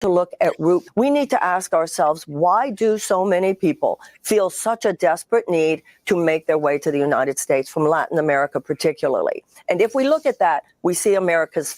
to look at root. We need to ask ourselves, why do so many people feel such a desperate need to make their way to the United States from Latin America particularly? And if we look at that, we see America's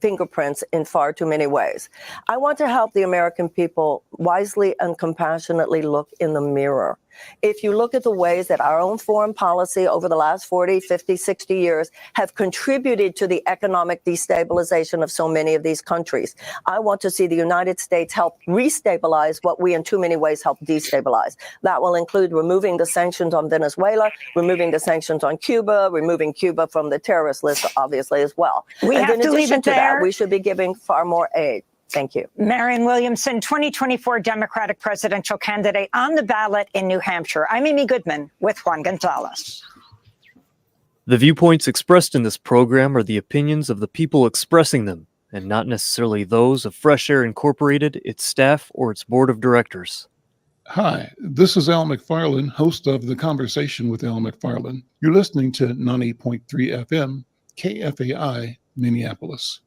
fingerprints in far too many ways. I want to help the American people wisely and compassionately look in the mirror. If you look at the ways that our own foreign policy over the last 40, 50, 60 years have contributed to the economic destabilization of so many of these countries, I want to see the United States help restabilize what we in too many ways help destabilize. That will include removing the sanctions on Venezuela, removing the sanctions on Cuba, removing Cuba from the terrorist list, obviously, as well. We have to leave it there. We should be giving far more aid. Thank you. Marianne Williamson, 2024 Democratic presidential candidate on the ballot in New Hampshire. I'm Amy Goodman with Juan Gonzalez. The viewpoints expressed in this program are the opinions of the people expressing them, and not necessarily those of Fresh Air Incorporated, its staff, or its board of directors. Hi, this is Al McFarlane, host of The Conversation with Al McFarlane. You're listening to 98.3 FM, KFAI, Minneapolis.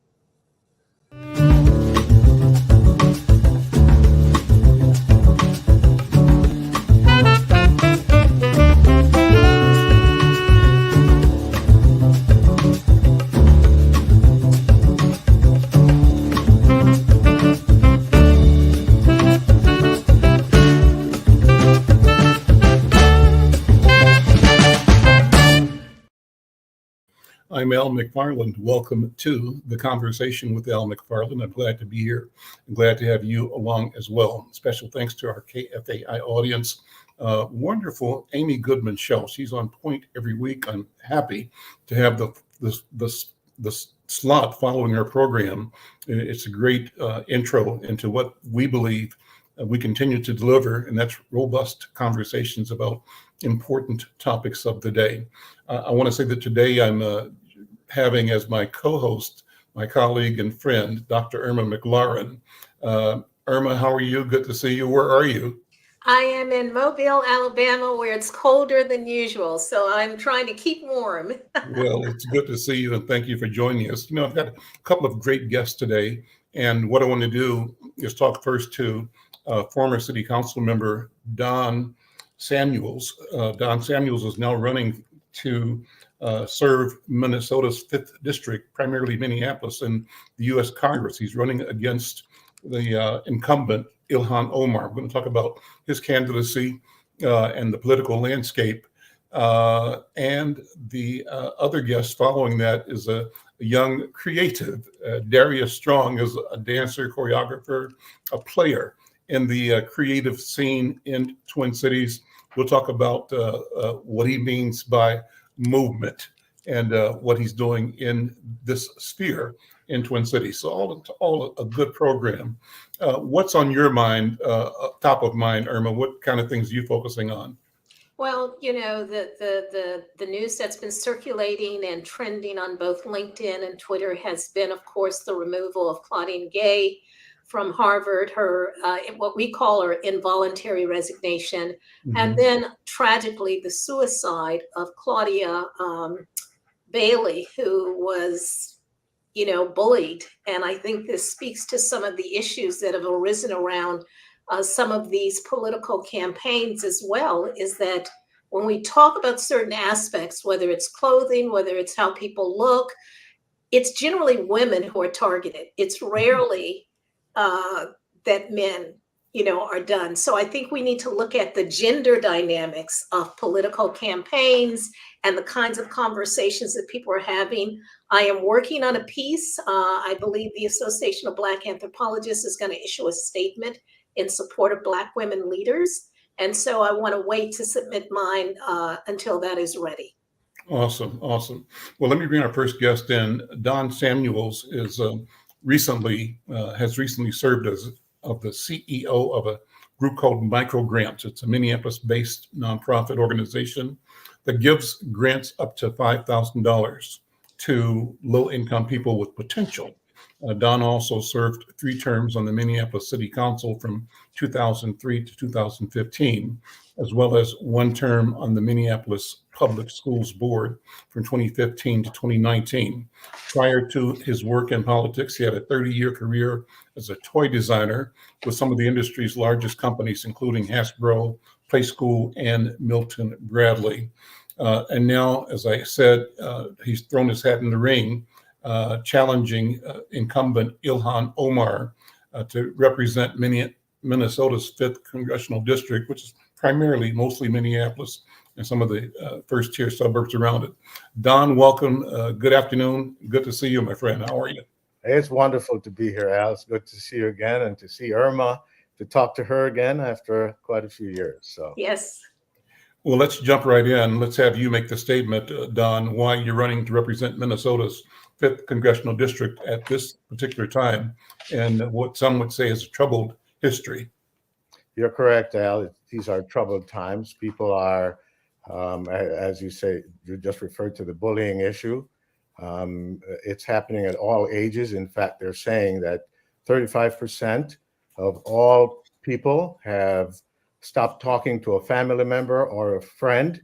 I'm Al McFarlane. Welcome to The Conversation with Al McFarlane. I'm glad to be here. I'm glad to have you along as well. Special thanks to our KFAI audience. Wonderful Amy Goodman show. She's on point every week. I'm happy to have the slot following her program. It's a great intro into what we believe we continue to deliver, and that's robust conversations about important topics of the day. I want to say that today I'm having as my co-host, my colleague and friend, Dr. Irma McClaurin. Irma, how are you? Good to see you. Where are you? I am in Mobile, Alabama, where it's colder than usual, so I'm trying to keep warm. Well, it's good to see you, and thank you for joining us. You know, I've got a couple of great guests today, and what I want to do is talk first to former City Council member Don Samuels. Don Samuels is now running to serve Minnesota's 5th district, primarily Minneapolis, in the U.S. Congress. He's running against the incumbent Ilhan Omar. We're going to talk about his candidacy and the political landscape. And the other guest following that is a young creative. Darrius Strong is a dancer, choreographer, a player in the creative scene in Twin Cities. We'll talk about what he means by movement and what he's doing in this sphere in Twin Cities. So all a good program. What's on your mind, top of mind, Irma? What kind of things are you focusing on? Well, you know, the news that's been circulating and trending on both LinkedIn and Twitter has been, of course, the removal of Claudine Gay from Harvard, her what we call her involuntary resignation, and then tragically the suicide of Claudia Bailey, who was, you know, bullied. And I think this speaks to some of the issues that have arisen around some of these political campaigns as well, is that when we talk about certain aspects, whether it's clothing, whether it's how people look, it's generally women who are targeted. It's rarely that men, you know, are done. So I think we need to look at the gender dynamics of political campaigns and the kinds of conversations that people are having. I am working on a piece. I believe the Association of Black Anthropologists is going to issue a statement in support of Black women leaders. And so I want to wait to submit mine until that is ready. Awesome. Awesome. Well, let me bring our first guest in. Don Samuels is has recently served as the CEO of a group called MicroGrants. It's a Minneapolis-based nonprofit organization that gives grants up to $5,000 to low-income people with potential. Don also served 3 terms on the Minneapolis City Council from 2003 to 2015, as well as 1 term on the Minneapolis Public Schools Board from 2015 to 2019. Prior to his work in politics, he had a 30-year career as a toy designer with some of the industry's largest companies, including Hasbro, Playskool, and Milton Bradley. And now, as I said, he's thrown his hat in the ring, challenging incumbent Ilhan Omar to represent Minnesota's 5th Congressional District, which is mostly Minneapolis and some of the first-tier suburbs around it. Don, welcome. Good afternoon. Good to see you, my friend. How are you? It's wonderful to be here, Al. It's good to see you again and to see Irma, to talk to her again after quite a few years. So Yes. Well, let's jump right in. Let's have you make the statement, Don, why you're running to represent Minnesota's 5th Congressional District at this particular time, and what some would say is a troubled history. you're correct, Al. These are troubled times. People are, as you say, you just referred to the bullying issue. It's happening at all ages. In fact, they're saying that 35% of all people have stopped talking to a family member or a friend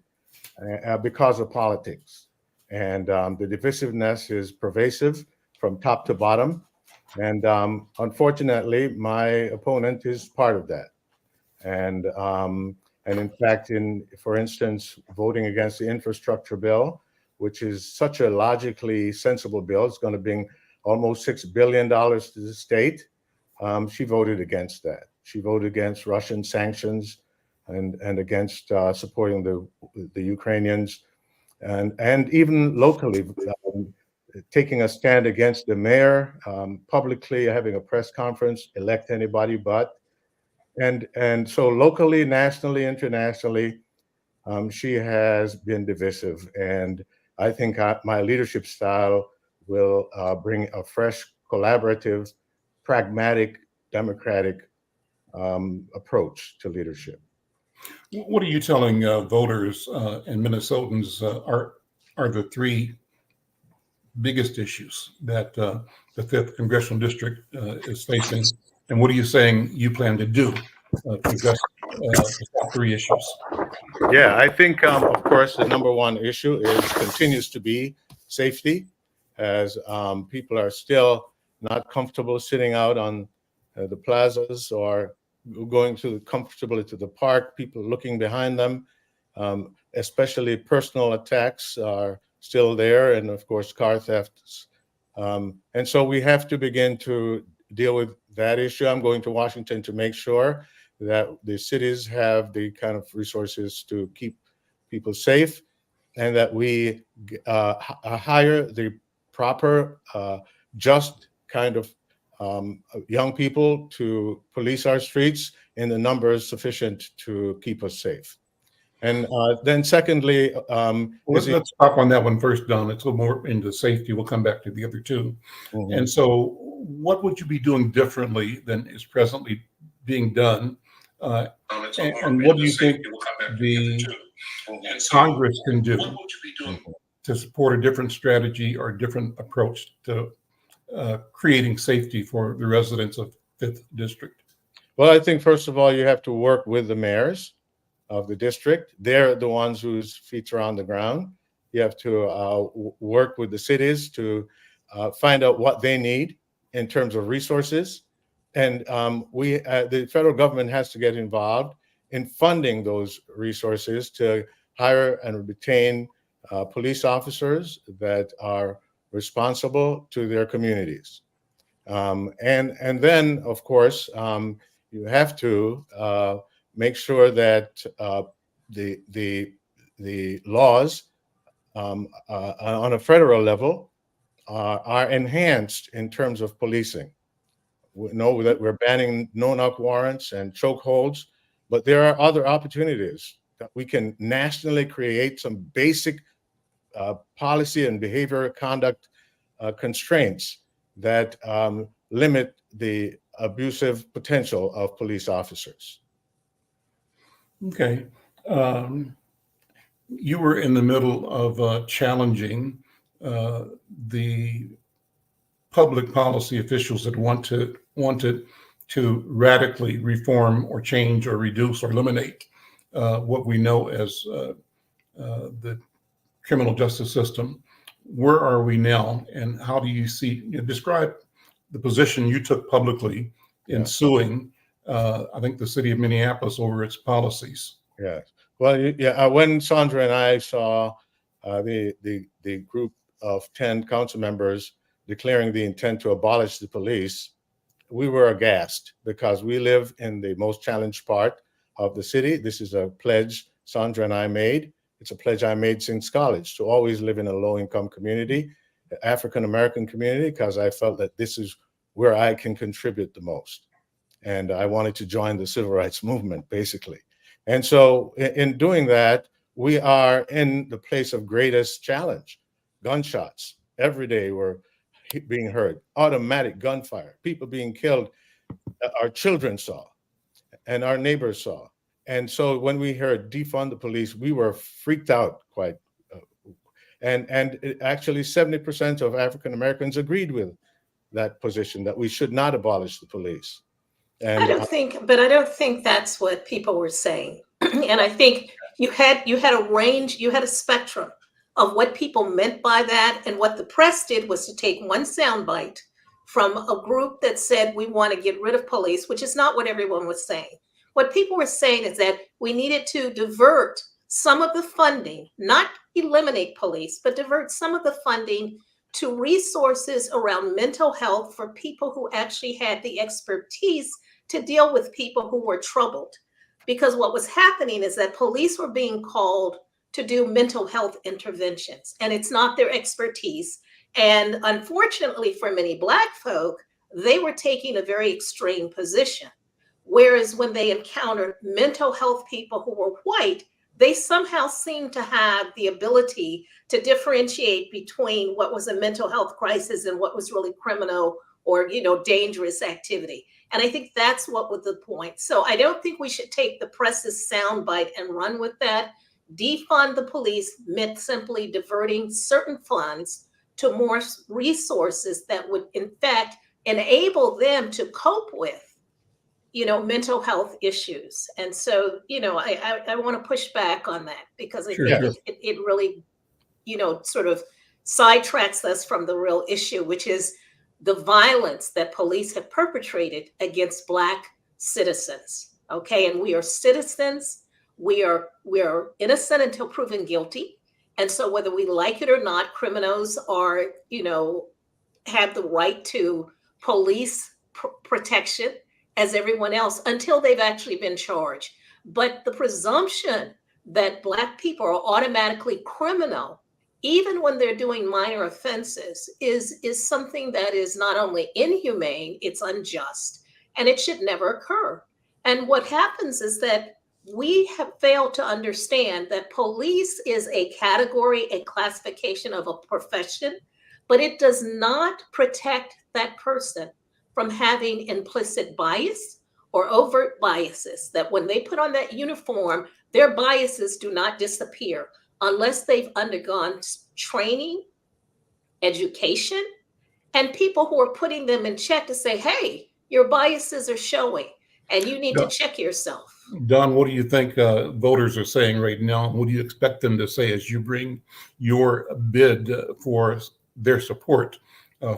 because of politics. And the divisiveness is pervasive from top to bottom. And unfortunately, my opponent is part of that. And in fact, for instance, voting against the infrastructure bill, which is such a logically sensible bill, it's going to bring almost $6 billion to the state. She voted against that. She voted against Russian sanctions and against supporting the Ukrainians, and even locally taking a stand against the mayor, publicly having a press conference, elect anybody but. And so locally, nationally, internationally, she has been divisive. And I think my leadership style will bring a fresh, collaborative, pragmatic, democratic approach to leadership. What are you telling voters and Minnesotans are the three biggest issues that the 5th Congressional District is facing? And what are you saying you plan to do to address the top three issues? Yeah, I think, of course, the number one issue continues to be safety, as people are still not comfortable sitting out on the plazas or going comfortably to the park, people looking behind them, especially personal attacks are still there, and of course, car thefts. And so we have to begin to deal with that issue. I'm going to Washington to make sure that the cities have the kind of resources to keep people safe, and that we hire the proper, just kind of young people to police our streets in the numbers sufficient to keep us safe. And then secondly, let's stop on that one first, Don. It's a little more into safety. We'll come back to the other two. Mm-hmm. And so what would you be doing differently than is presently being done? And what do you think the Congress can do to support a different strategy or a different approach to creating safety for the residents of 5th District? Well, I think, first of all, you have to work with the mayors of the district. They're the ones whose feet are on the ground. You have to work with the cities to find out what they need in terms of resources. And the federal government has to get involved in funding those resources to hire and retain police officers that are responsible to their communities. And then, of course, you have to make sure that the laws on a federal level are enhanced in terms of policing. We know that we're banning no-knock warrants and chokeholds, but there are other opportunities that we can nationally create some basic policy and behavior conduct constraints that limit the abusive potential of police officers. Okay. You were in the middle of challenging the public policy officials that wanted to radically reform or change or reduce or eliminate what we know as the criminal justice system. Where are we now, and how do you see, describe the position you took publicly in suing, I think, the city of Minneapolis over its policies? Yes. Well, when Sandra and I saw the group of 10 council members declaring the intent to abolish the police, we were aghast because we live in the most challenged part of the city. This is a pledge Sandra and I made. It's a pledge I made since college to always live in a low-income community, African-American community, because I felt that this is where I can contribute the most. And I wanted to join the civil rights movement, basically. And so in doing that, we are in the place of greatest challenge. Gunshots every day were being heard, automatic gunfire, people being killed. Our children saw and our neighbors saw. And so when we heard defund the police, we were freaked out quite. And actually 70% of African Americans agreed with that position, that we should not abolish the police. And I don't think that's what people were saying. And I think you had a range, you had a spectrum of what people meant by that. And what the press did was to take one soundbite from a group that said we want to get rid of police, which is not what everyone was saying. What people were saying is that we needed to divert some of the funding, not eliminate police, but divert some of the funding to resources around mental health for people who actually had the expertise to deal with people who were troubled. Because what was happening is that police were being called to do mental health interventions, and it's not their expertise. And unfortunately for many Black folk, they were taking a very extreme position. Whereas when they encountered mental health people who were white, they somehow seemed to have the ability to differentiate between what was a mental health crisis and what was really criminal or, dangerous activity. And I think that's what was the point. So I don't think we should take the press's soundbite and run with that. Defund the police meant simply diverting certain funds to more resources that would, in fact, enable them to cope with mental health issues. And so, I want to push back on that because I think it really, sort of sidetracks us from the real issue, which is the violence that police have perpetrated against Black citizens. Okay. And we are citizens. We are innocent until proven guilty. And so whether we like it or not, criminals are, have the right to police protection as everyone else until they've actually been charged. But the presumption that Black people are automatically criminal, even when they're doing minor offenses, is something that is not only inhumane, it's unjust, and it should never occur. And what happens is that we have failed to understand that police is a category, a classification of a profession, but it does not protect that person from having implicit bias or overt biases, that when they put on that uniform, their biases do not disappear unless they've undergone training, education, and people who are putting them in check to say, hey, your biases are showing and you need to check yourself. Don, what do you think voters are saying right now? What do you expect them to say as you bring your bid for their support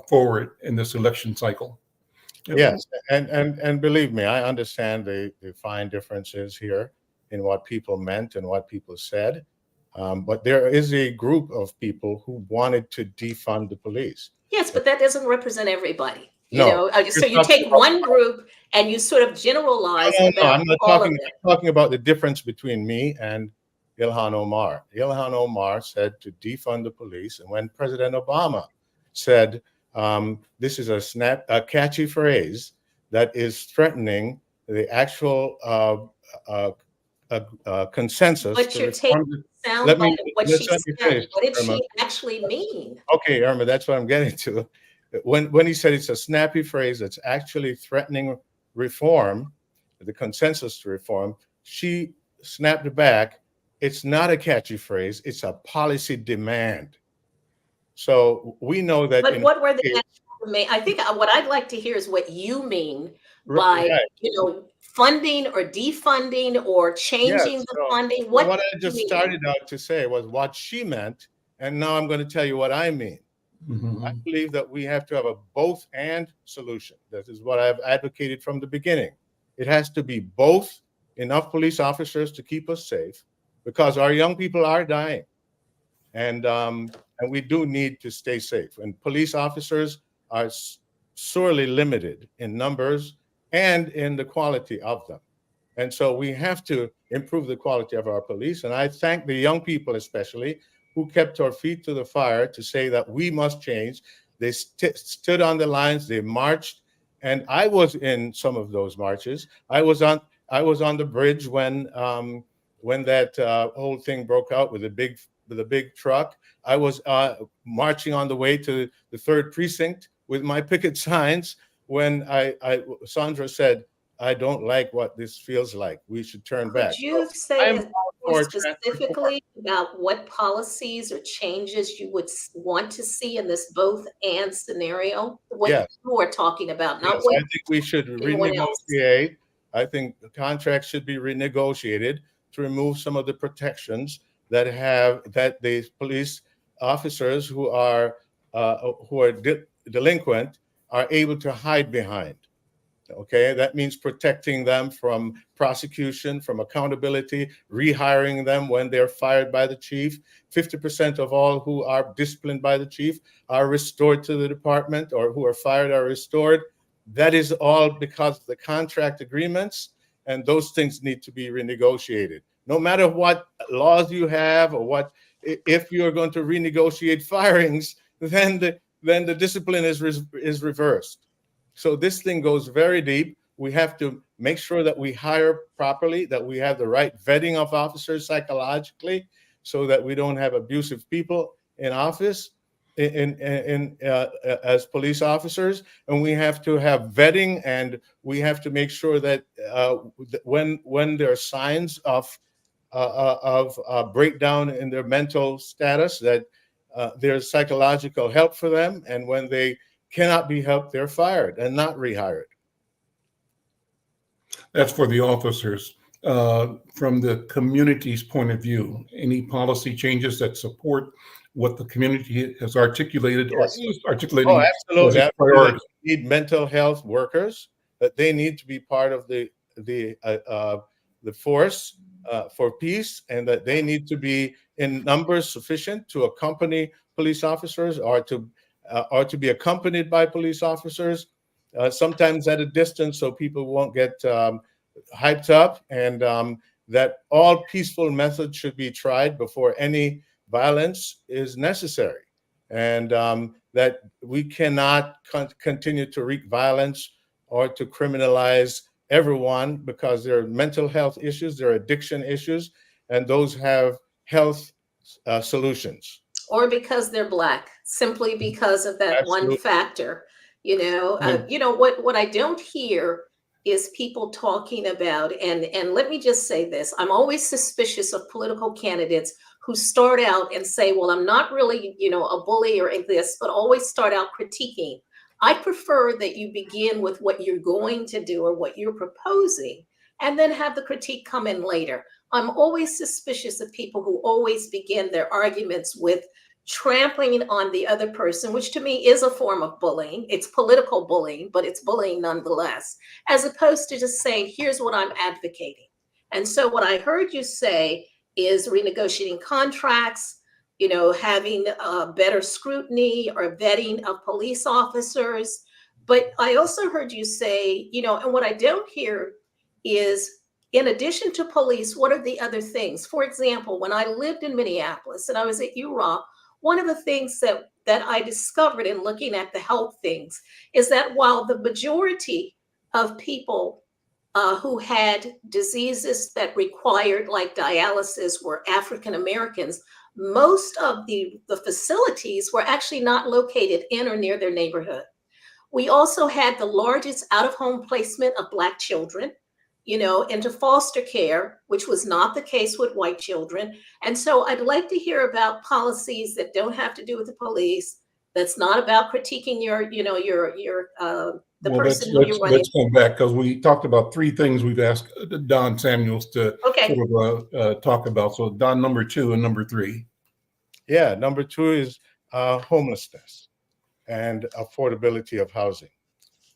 forward in this election cycle? Yes, and believe me, I understand the fine differences here in what people meant and what people said. But there is a group of people who wanted to defund the police. Yes, but that doesn't represent everybody. No, So you take one group and you sort of generalize. No, I'm not talking. I'm talking about the difference between me and Ilhan Omar. Ilhan Omar said to defund the police, and when President Obama said this is a catchy phrase that is threatening the actual consensus. But you're taking sound like what she said. What did she actually mean? Okay, Irma, that's what I'm getting to. When he said it's a snappy phrase that's actually threatening reform, the consensus to reform, she snapped back. It's not a catchy phrase. It's a policy demand. So we know that. But what were the actual? I think what I'd like to hear is what you mean by funding or defunding or changing Yes, the so funding? what What I do you just mean? started out to say was what she meant, and now I'm going to tell you what I mean. I believe that we have to have a both and solution. That is what I've advocated from the beginning. It has to be both enough police officers to keep us safe, because our young people are dying, and we do need to stay safe. And police officers are sorely limited in numbers and in the quality of them. And so we have to improve the quality of our police. And I thank the young people, especially, who kept our feet to the fire to say that we must change. They stood on the lines, they marched, and I was in some of those marches. I was on the bridge when that whole thing broke out with a big truck. I was marching on the way to the 3rd precinct with my picket signs when Sandra said, "I don't like what this feels like. We should turn back." Could you So say I'm this all more for trans reform. specifically about what policies or changes you would want to see in this both and scenario? What Yes. you are talking about, not Yes, what I think we should anyone else. renegotiate. I think the contracts should be renegotiated to remove some of the protections that the police officers who are delinquent are able to hide behind. Okay, that means protecting them from prosecution, from accountability, rehiring them when they're fired by the chief. 50% of all who are disciplined by the chief are restored to the department, or who are fired are restored. That is all because of the contract agreements, and those things need to be renegotiated. No matter what laws you have, or if you're going to renegotiate firings, then the discipline is reversed. So this thing goes very deep. We have to make sure that we hire properly, that we have the right vetting of officers psychologically, so that we don't have abusive people in office as police officers. And we have to have vetting, and we have to make sure that when there are signs of breakdown in their mental status, that there's psychological help for them, and when they cannot be helped, they're fired and not rehired. That's for the officers. From the community's point of view, any policy changes that support what the community has articulated or is articulating as Absolutely. a priority? We need mental health workers, that they need to be part of the force for peace, and that they need to be in numbers sufficient to accompany police officers, or to be accompanied by police officers, sometimes at a distance, so people won't get hyped up, and that all peaceful methods should be tried before any violence is necessary, and that we cannot continue to wreak violence or to criminalize everyone because there are mental health issues, there are addiction issues, and those have health solutions. Or because they're Black, simply because of that Absolutely. one factor. What I don't hear is people talking about, and let me just say this, I'm always suspicious of political candidates who start out and say, well, I'm not really, a bully or this, but always start out critiquing. I prefer that you begin with what you're going to do or what you're proposing, and then have the critique come in later. I'm always suspicious of people who always begin their arguments with trampling on the other person, which to me is a form of bullying. It's political bullying, but it's bullying nonetheless, as opposed to just saying, here's what I'm advocating. And so what I heard you say is renegotiating contracts, having better scrutiny or vetting of police officers. But I also heard you say, and what I don't hear is, in addition to police, what are the other things? For example, when I lived in Minneapolis and I was at URA, one of the things that I discovered in looking at the health things is that while the majority of people who had diseases that required like dialysis were African Americans, most of the facilities were actually not located in or near their neighborhood. We also had the largest out-of-home placement of Black children, into foster care, which was not the case with white children. And so I'd like to hear about policies that don't have to do with the police, that's not about critiquing your the Well, person who you're running. let's come back because we talked about three things we've asked Don Samuels to Okay. sort of talk about. So Don, number 2 and number 3. Yeah, number 2 is homelessness and affordability of housing.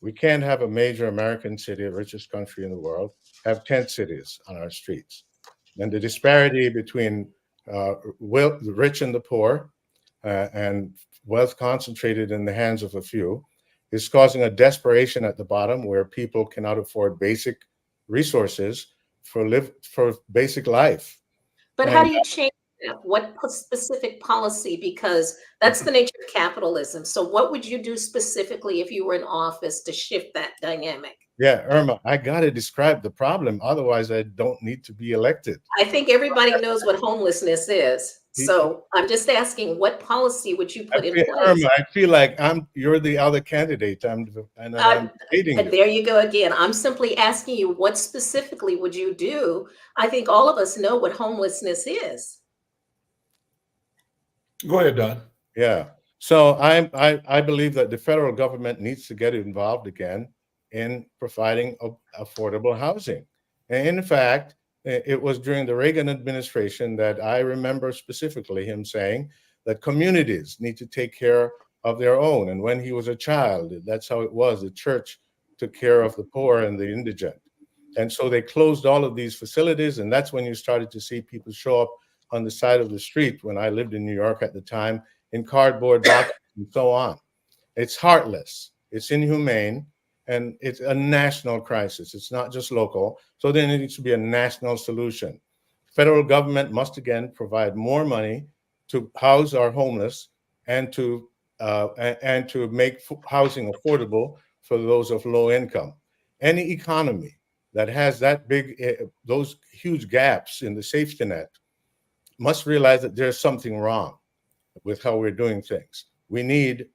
We can't have a major American city, the richest country in the world, have tent cities on our streets. And the disparity between the rich and the poor and wealth concentrated in the hands of a few is causing a desperation at the bottom where people cannot afford basic resources for basic life. But how do you change that? What specific policy? Because that's the nature of capitalism. So what would you do specifically if you were in office to shift that dynamic? Yeah, Irma, I got to describe the problem. Otherwise, I don't need to be elected. I think everybody knows what homousness is. So I'm just asking, what policy would you put in place? Irma, I feel like you're the other candidate. I'm debating you. There you go again. I'm simply asking you, what specifically would you do? I think all of us know what homelessness is. Go ahead, Don. Yeah. So I believe that the federal government needs to get involved again in providing affordable housing. And in fact, it was during the Reagan administration that I remember specifically him saying that communities need to take care of their own. And when he was a child, that's how it was. The church took care of the poor and the indigent. And so they closed all of these facilities. And that's when you started to see people show up on the side of the street when I lived in New York at the time in cardboard boxes and so on. It's heartless. It's inhumane. And it's a national crisis. It's not just local. So there needs to be a national solution. Federal government must again provide more money to house our homeless and to make housing affordable for those of low income. Any economy that has that those huge gaps in the safety net must realize that there's something wrong with how we're doing things. We need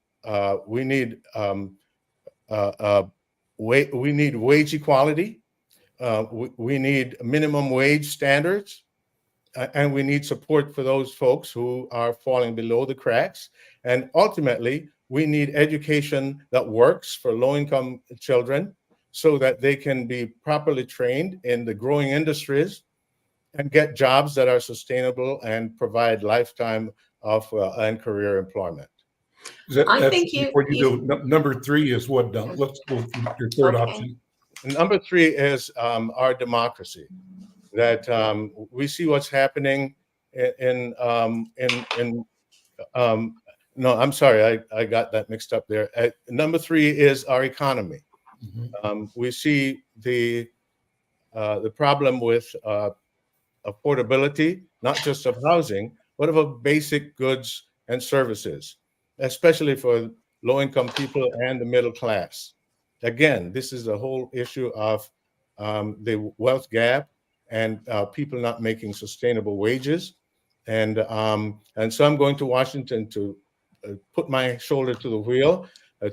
wage equality. We need minimum wage standards, and we need support for those folks who are falling below the cracks. And ultimately, we need education that works for low-income children so that they can be properly trained in the growing industries and get jobs that are sustainable and provide lifetime of and career employment. I think number 3 is what, Don? Let's go through your third option. Number 3 is our democracy. That we see what's happening no, I'm sorry, I got that mixed up there. Number 3 is our economy. Mm-hmm. We see the problem with affordability, not just of housing, but of basic goods and services, especially for low-income people and the middle class. Again, this is the whole issue of the wealth gap and people not making sustainable wages. And so I'm going to Washington to put my shoulder to the wheel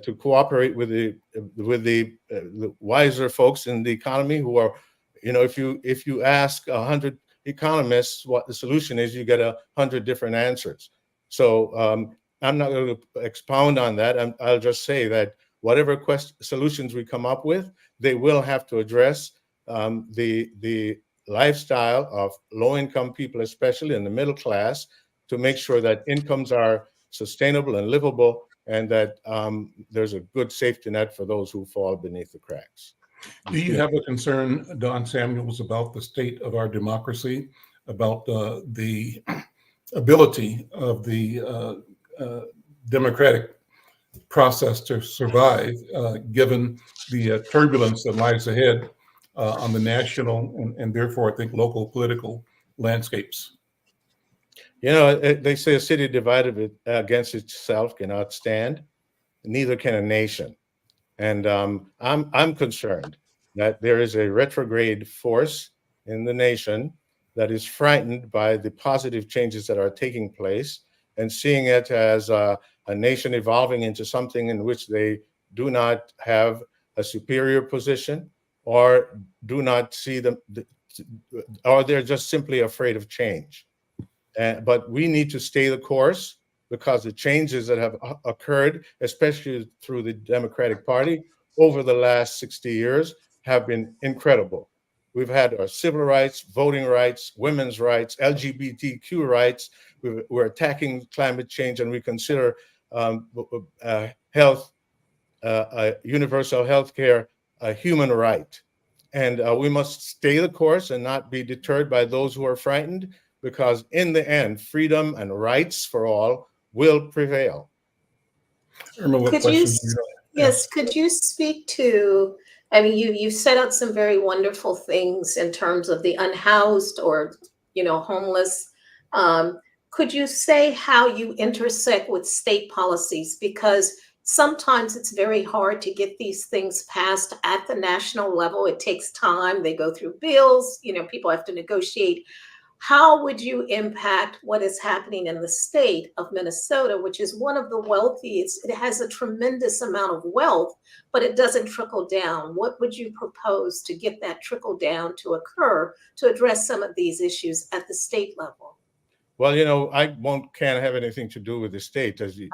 to cooperate with the wiser folks in the economy who are, if you ask 100 economists what the solution is, you get 100 different answers. So I'm not going to expound on that. I'll just say that whatever solutions we come up with, they will have to address the lifestyle of low-income people, especially in the middle class, to make sure that incomes are sustainable and livable, and that there's a good safety net for those who fall beneath the cracks. Do you have a concern, Don Samuels, about the state of our democracy, about the ability of the democratic process to survive, given the turbulence that lies ahead on the national and therefore, I think, local political landscapes? They say a city divided against itself cannot stand. Neither can a nation. And I'm concerned that there is a retrograde force in the nation that is frightened by the positive changes that are taking place and seeing it as a nation evolving into something in which they do not have a superior position or do not see them, or they're just simply afraid of change. But we need to stay the course, because the changes that have occurred, especially through the Democratic Party, over the last 60 years have been incredible. We've had our civil rights, voting rights, women's rights, LGBTQ rights. We're attacking climate change, and we consider health, universal health care, a human right. And we must stay the course and not be deterred by those who are frightened, because in the end, freedom and rights for all will prevail. Irma, what Could you, questions do you have? yes, could you speak to, I mean, you set out some very wonderful things in terms of the unhoused or, homeless. Could you say how you intersect with state policies? Because sometimes it's very hard to get these things passed at the national level. It takes time. They go through bills, people have to negotiate. How would you impact what is happening in the state of Minnesota, which is one of the wealthiest? It has a tremendous amount of wealth, but it doesn't trickle down. What would you propose to get that trickle down to occur to address some of these issues at the state level? Well, I can't have anything to do with the state, as you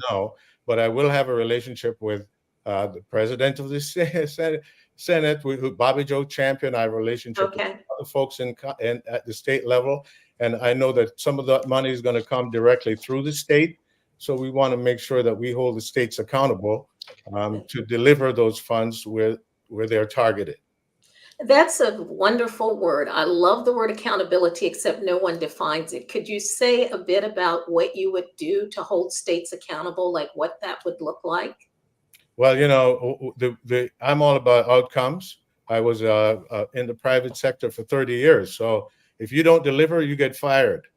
know, but I will have a relationship with the president of the Senate, with Bobby Joe Champion. I have a relationship with other folks at the state level, and I know that some of that money is going to come directly through the state. So we want to make sure that we hold the states accountable to deliver those funds where they're targeted. That's a wonderful word. I love the word accountability, except no one defines it. Could you say a bit about what you would do to hold states accountable, like what that would look like? Well, I'm all about outcomes. I was in the private sector for 30 years. So if you don't deliver, you get fired.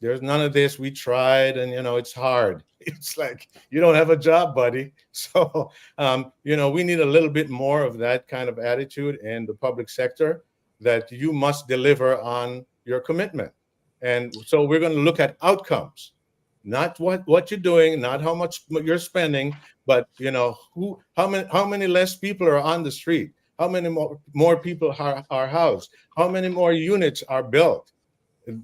There's none of this. We tried, and it's hard. It's like, you don't have a job, buddy. So, we need a little bit more of that kind of attitude in the public sector, that you must deliver on your commitment. And so we're going to look at outcomes, not what you're doing, not how much you're spending, but how many less people are on the street, how many more people are housed, how many more units are built.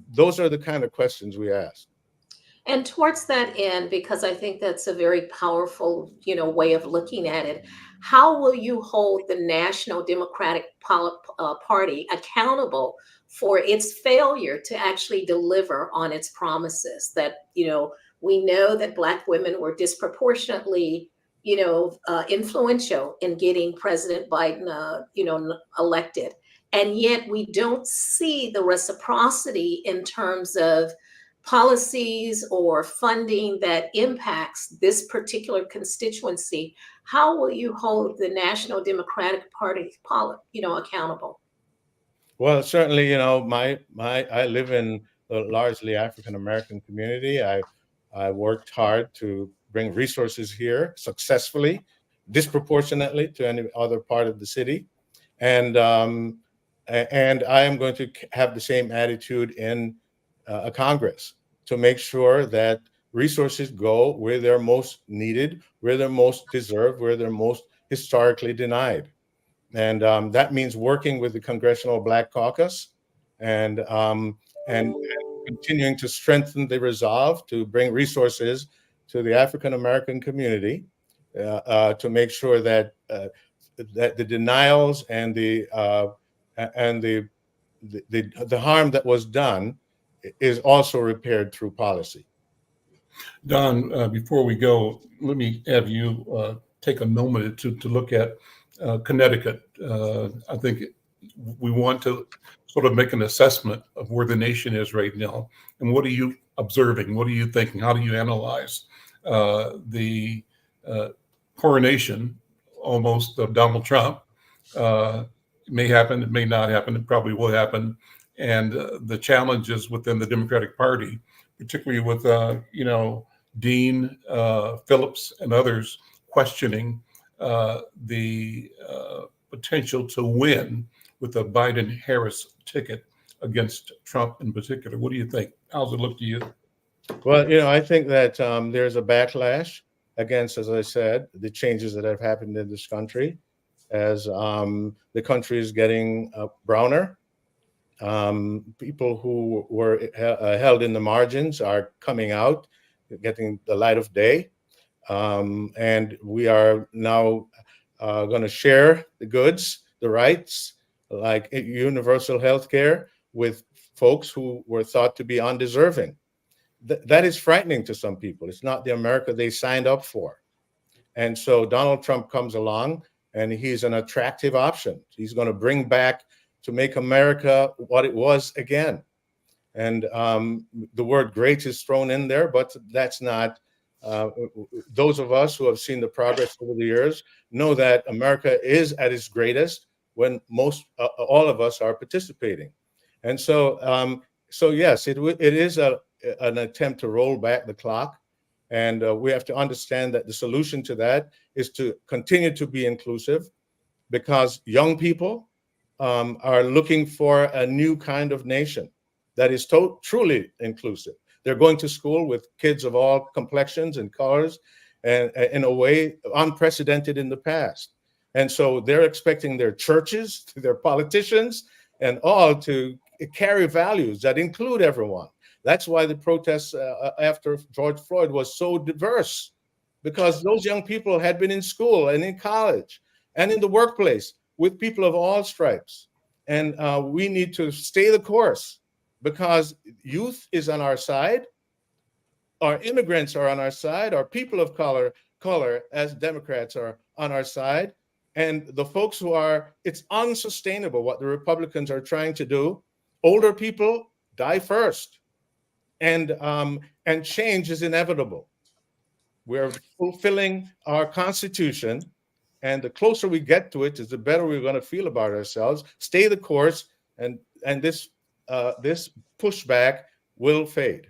Those are the kind of questions we ask. And towards that end, because I think that's a very powerful, way of looking at it, how will you hold the National Democratic Party accountable for its failure to actually deliver on its promises? That, we know that Black women were disproportionately, influential in getting President Biden, elected. And yet we don't see the reciprocity in terms of policies or funding that impacts this particular constituency. How will you hold the National Democratic Party, accountable? Well, certainly, I live in a largely African American community. I worked hard to bring resources here successfully, disproportionately to any other part of the city, and I am going to have the same attitude in a Congress, to make sure that resources go where they're most needed, where they're most deserved, where they're most historically denied. And that means working with the Congressional Black Caucus and continuing to strengthen the resolve to bring resources to the African American community, to make sure that that the denials and the harm that was done is also repaired through policy. Don, before we go, let me have you take a moment to look at Connecticut. I think we want to sort of make an assessment of where the nation is right now. And what are you observing? What are you thinking? How do you analyze the coronation almost of Donald Trump? It may happen, it may not happen, it probably will happen. And the challenges within the Democratic Party, particularly with, Dean Phillips and others questioning the potential to win with a Biden-Harris ticket against Trump in particular. What do you think? How's it look to you? Well, I think that there's a backlash against, as I said, the changes that have happened in this country as the country is getting browner. People who were held in the margins are coming out, getting the light of day. And we are now going to share the goods, the rights, like universal health care, with folks who were thought to be undeserving. That is frightening to some people. It's not the America they signed up for. And so Donald Trump comes along, and he's an attractive option. He's going to bring back, to make America what it was again. And the word great is thrown in there, but that's not, those of us who have seen the progress over the years know that America is at its greatest when all of us are participating. And so, yes, it is an attempt to roll back the clock. And we have to understand that the solution to that is to continue to be inclusive, because young people are looking for a new kind of nation that is truly inclusive. They're going to school with kids of all complexions and colors, and in a way unprecedented in the past. And so they're expecting their churches, their politicians, and all to carry values that include everyone. That's why the protests after George Floyd was so diverse, because those young people had been in school and in college and in the workplace with people of all stripes. And we need to stay the course, because youth is on our side, our immigrants are on our side, our people of color as Democrats are on our side, and the folks who are, it's unsustainable what the Republicans are trying to do. Older people die first, and change is inevitable. We're fulfilling our Constitution, and the closer we get to it, is the better we're going to feel about ourselves. Stay the course, and this pushback will fade.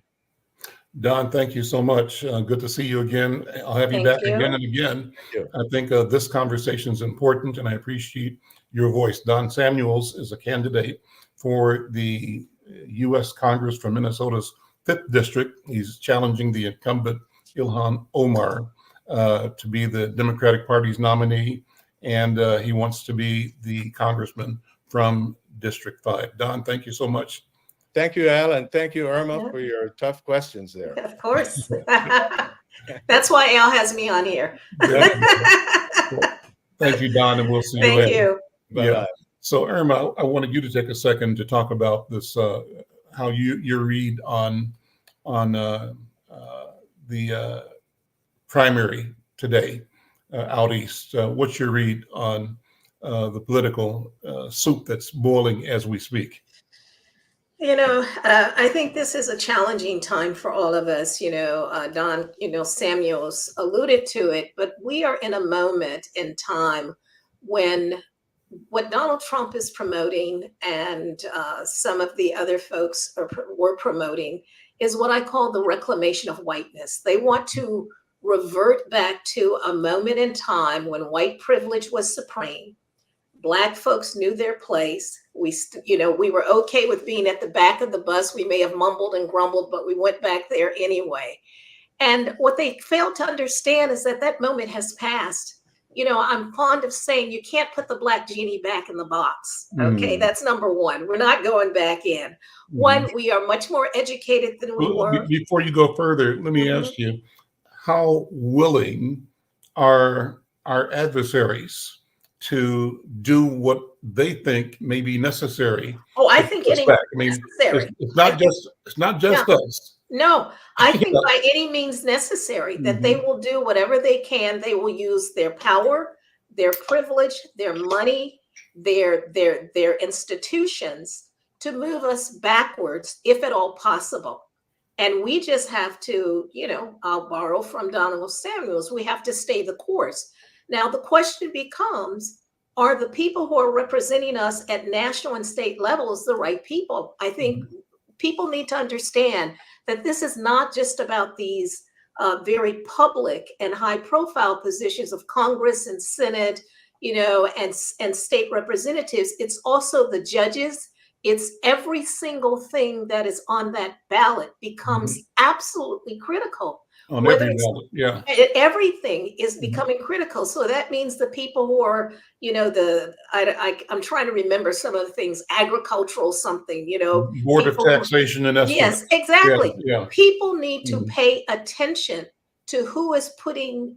Don, thank you so much. Good to see you again. I'll have you back again and again. I think this conversation is important, and I appreciate your voice. Don Samuels is a candidate for the U.S. Congress from Minnesota's 5th District. He's challenging the incumbent Ilhan Omar to be the Democratic Party's nominee, and he wants to be the congressman from District 5. Don, thank you so much. Thank you, Al, and thank you, Irma, for your tough questions there. Of course. That's why Al has me on here. Thank you, Don, and we'll see you later. Thank you. Yeah. So, Irma, I wanted you to take a second to talk about this, how your read on the primary today out east. What's your read on the political soup that's boiling as we speak? I think this is a challenging time for all of us. Don, Samuels alluded to it, but we are in a moment in time when what Donald Trump is promoting, and some of the other folks were promoting, is what I call the reclamation of whiteness. They want to revert back to a moment in time when white privilege was supreme. Black folks knew their place. We were okay with being at the back of the bus. We may have mumbled and grumbled, but we went back there anyway. And what they failed to understand is that moment has passed. I'm fond of saying you can't put the black genie back in the box. Okay, that's number one. We're not going back in. One, we are much more educated than we were. Before you go further, let me ask you, how willing are our adversaries to do what they think may be necessary? Oh, I think it's necessary. It's not just us. No, I think by any means necessary that they will do whatever they can. They will use their power, their privilege, their money, their institutions to move us backwards, if at all possible. And we just have to, I'll borrow from Donald Samuels, we have to stay the course. Now, the question becomes, are the people who are representing us at national and state levels the right people? I think people need to understand that this is not just about these very public and high profile positions of Congress and Senate, and state representatives. It's also the judges. It's every single thing that is on that ballot becomes absolutely critical. On every ballot, yeah. Everything is becoming critical. So that means the people who are, I'm trying to remember some of the things, agricultural something, Board of Taxation and Estimate. Yes, exactly. Yeah. People need to pay attention to who is putting,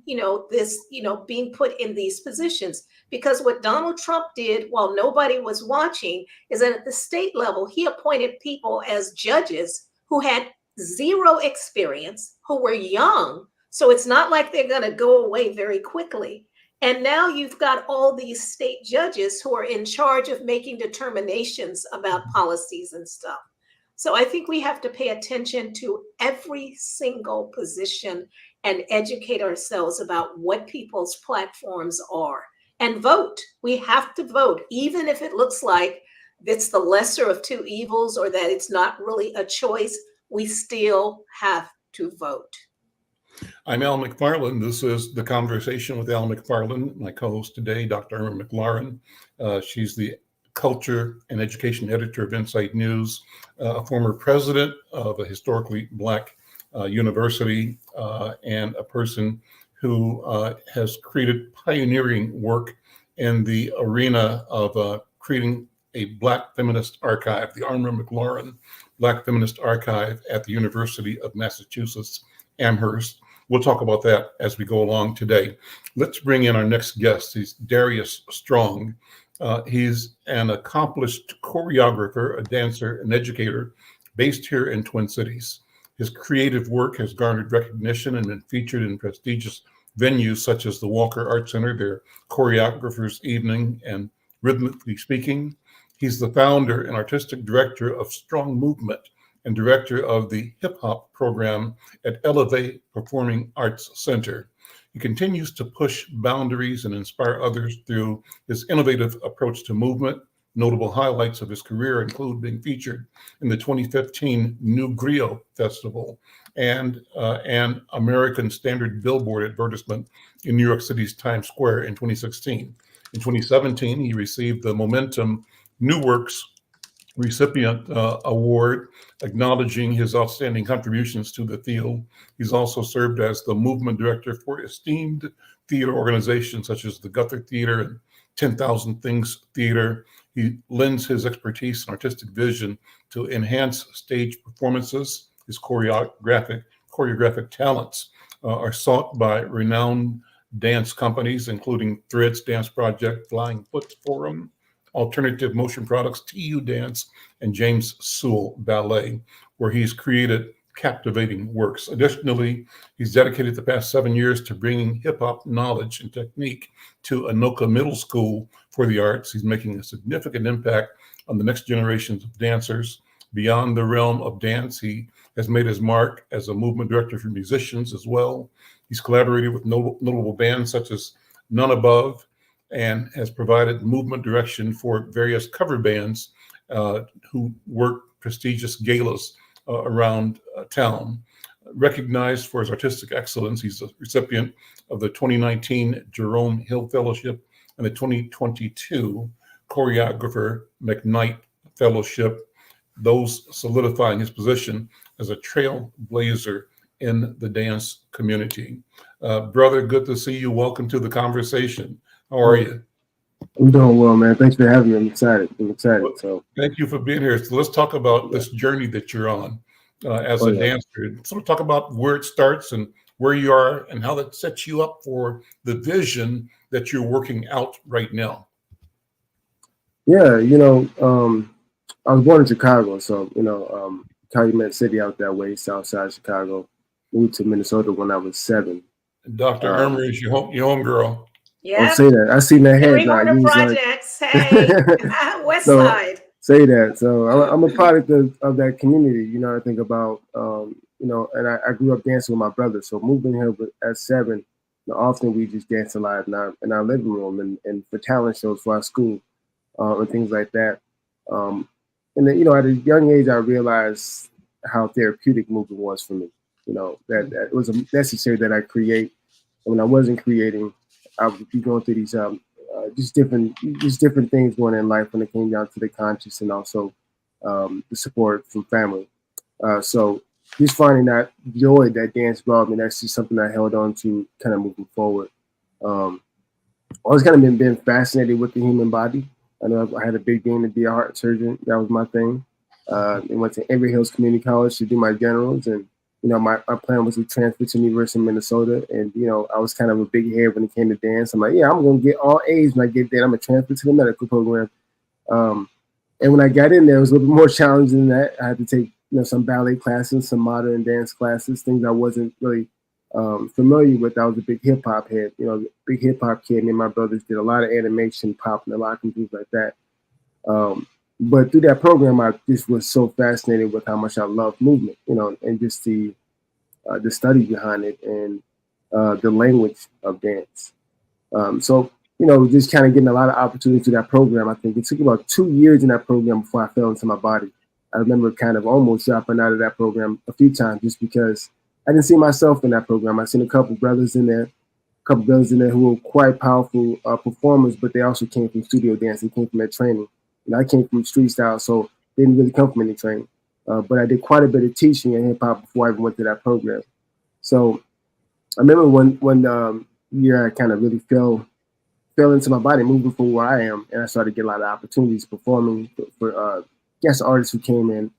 this, being put in these positions. Because what Donald Trump did while nobody was watching is that at the state level, he appointed people as judges who had zero experience, who were young. So it's not like they're going to go away very quickly. And now you've got all these state judges who are in charge of making determinations about policies and stuff. So I think we have to pay attention to every single position and educate ourselves about what people's platforms are and vote. We have to vote, even if it looks like it's the lesser of two evils or that it's not really a choice. We still have to vote. I'm Al McFarlane. This is The Conversation with Al McFarlane. My co-host today, Dr. Irma McClaurin. She's the Culture and Education Editor of Insight News, a former president of a historically Black university, and a person who has created pioneering work in the arena of creating a Black feminist archive, the Irma McClaurin Black Feminist Archive at the University of Massachusetts, Amherst. We'll talk about that as we go along today. Let's bring in our next guest. He's Darrius Strong. He's an accomplished choreographer, a dancer, an educator based here in Twin Cities. His creative work has garnered recognition and been featured in prestigious venues such as the Walker Art Center, their Choreographers Evening, and Rhythmically Speaking. He's the founder and artistic director of Strong Movement and director of the hip hop program at Elevate Performing Arts Center. He continues to push boundaries and inspire others through his innovative approach to movement. Notable highlights of his career include being featured in the 2015 New Griot Festival and an American Standard Billboard advertisement in New York City's Times Square in 2016. In 2017, he received the Momentum New Works Recipient Award, acknowledging his outstanding contributions to the field. He's also served as the movement director for esteemed theater organizations such as the Guthrie Theater and 10,000 Things Theater. He lends his expertise and artistic vision to enhance stage performances. His choreographic talents are sought by renowned dance companies, including Threads Dance Project, Flying Foot Forum, Alternative Motion Products, TU Dance, and James Sewell Ballet, where he's created captivating works. Additionally, he's dedicated the past 7 years to bringing hip-hop knowledge and technique to Anoka Middle School for the Arts. He's making a significant impact on the next generations of dancers. Beyond the realm of dance, he has made his mark as a movement director for musicians as well. He's collaborated with notable bands such as None Above, and has provided movement direction for various cover bands who work prestigious galas around town. Recognized for his artistic excellence, he's a recipient of the 2019 Jerome Hill Fellowship and the 2022 Choreographer McKnight Fellowship, those solidifying his position as a trailblazer in the dance community. Brother, good to see you. Welcome to the conversation. How are you? I'm doing well, man. Thanks for having me. I'm excited. So thank you for being here. So let's talk about this journey that you're on as a dancer. Sort of talk about where it starts and where you are and how that sets you up for the vision that you're working out right now. Yeah, I was born in Chicago, so Calumet City out that way, south side Chicago. Moved to Minnesota when I was 7. Dr. Irma is your home girl. Yeah. Don't say that. I seen that head. Projects. Hey, West Side. Say that. So I'm a product of that community. I think about, and I grew up dancing with my brother. So moving here at 7, often we just dance a lot in our living room and for talent shows for our school and things like that. And then, at a young age, I realized how therapeutic movement was for me. That it was necessary that I create. And when I wasn't creating, I would be going through these just different things going in life when it came down to the conscious and also the support from family. So just finding that joy that dance brought me, that's just something I held on to kind of moving forward. Always kind of been fascinated with the human body. I know I had a big dream to be a heart surgeon. That was my thing. I went to Emory Hills Community College to do my generals, and my plan was to transfer to the University of Minnesota. And, I was kind of a big head when it came to dance. I'm like, yeah, I'm going to get all A's when I get there. I'm going to transfer to the medical program. And when I got in there, it was a little bit more challenging than that. I had to take, some ballet classes, some modern dance classes, things I wasn't really familiar with. I was a big hip hop head, big hip hop kid. Me and my brothers did a lot of animation, pop, and a lot of things like that. But through that program, I just was so fascinated with how much I loved movement, and just the study behind it and the language of dance. So, just kind of getting a lot of opportunities through that program. I think it took about 2 years in that program before I fell into my body. I remember kind of almost dropping out of that program a few times just because I didn't see myself in that program. I seen a couple brothers in there who were quite powerful performers, but they also came from studio dance. They came from that training. I came from street style, so didn't really come from any training. But I did quite a bit of teaching in hip hop before I even went to that program. So I remember one year I kind of really fell into my body, moving from where I am, and I started to get a lot of opportunities performing for guest artists who came in,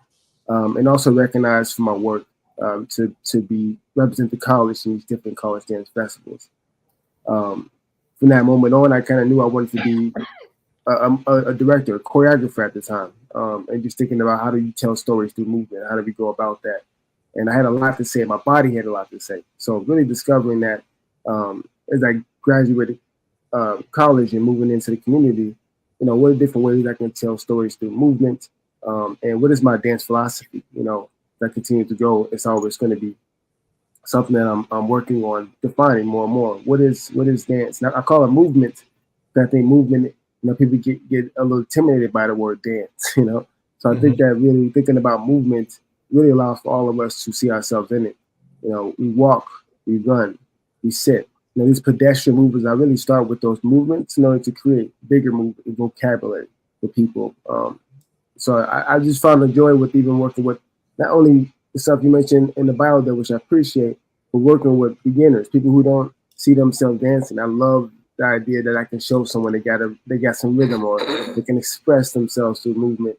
and also recognized for my work to be represent the college in these different college dance festivals. From that moment on, I kind of knew I wanted to be a director, a choreographer at the time, and just thinking about how do you tell stories through movement, how do we go about that? And I had a lot to say, my body had a lot to say. So really discovering that as I graduated college and moving into the community, what are different ways I can tell stories through movement, and what is my dance philosophy? That continue to grow. It's always going to be something that I'm working on defining more and more. What is dance? Now I call it movement. I think movement, people get a little intimidated by the word dance, So I think that really thinking about movement really allows for all of us to see ourselves in it. We walk, we run, we sit. These pedestrian movements, I really start with those movements in order to create bigger movement vocabulary for people. So I just found the joy with even working with not only the stuff you mentioned in the bio there, which I appreciate, but working with beginners, people who don't see themselves dancing. I love the idea that I can show someone they got some rhythm, or they can express themselves through movement.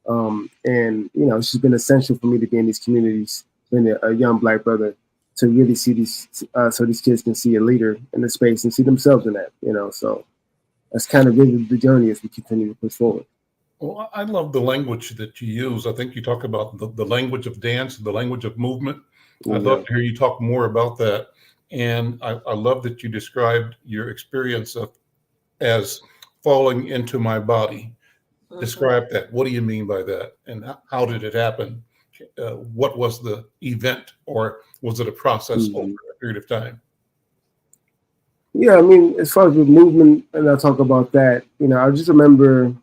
And it's just been essential for me to be in these communities, being a young Black brother, to really see these, so these kids can see a leader in the space and see themselves in that. So that's kind of really the journey as we continue to push forward. Well, I love the language that you use. I think you talk about the language of dance, the language of movement. I'd love to hear you talk more about that. And I love that you described your experience as falling into my body. Describe that. What do you mean by that? And how did it happen? What was the event, or was it a process over a period of time? Yeah, I mean, as far as the movement, and I'll talk about that, I just remember,